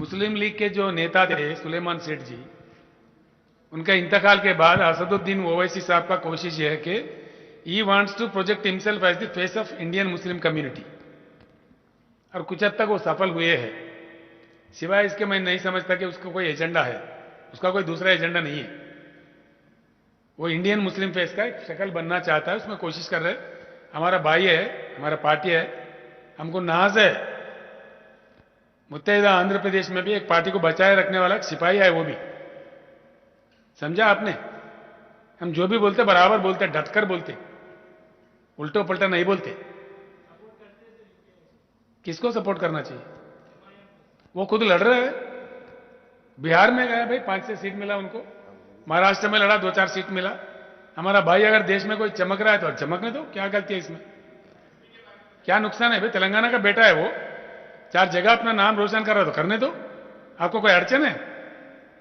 मुस्लिम league के जो नेता थे सुलेमान सेठ जी, उनका इंतकाल के बाद असदुद्दीन ओवैसी साहब का कोशिश यह है कि he wants to project himself as the face of Indian Muslim community, और कुछ हद तक वो सफल हुए हैं। सिवाय इसके मैं नहीं समझता कि उसका कोई एजेंडा है, उसका कोई दूसरा एजेंडा नहीं है। वो इंडियन मुस्लिम फेस का एक शक्ल बनना चाहता है, उसमें कोशिश कर रहे हैं। हमारा भाई है, हमारा पार्टी है, हमको नाज है। मुत्तहिदा आंध्र प्रदेश में भी एक पार्टी को बचाए रखने वाला एक सिपाही है, वो भी। समझा आपने? हम जो भी बोलते बराबर बोलते, डटकर बोलते, उल्टो पलटा नहीं बोलते। किसको सपोर्ट करना चाहिए? वो खुद लड़ रहे हैं। बिहार में गया भाई, 5-6 सीट मिला उनको। महाराष्ट्र में लड़ा, 2-4 सीट मिला। हमारा भाई अगर देश में कोई चमक रहा है तो चमकने दो, क्या गलती है इसमें? क्या नुकसान है भाई? तेलंगाना का बेटा है वो, 4 जगह अपना नाम रोशन कर रहा है तो करने दो। आपको कोई अड़चन है?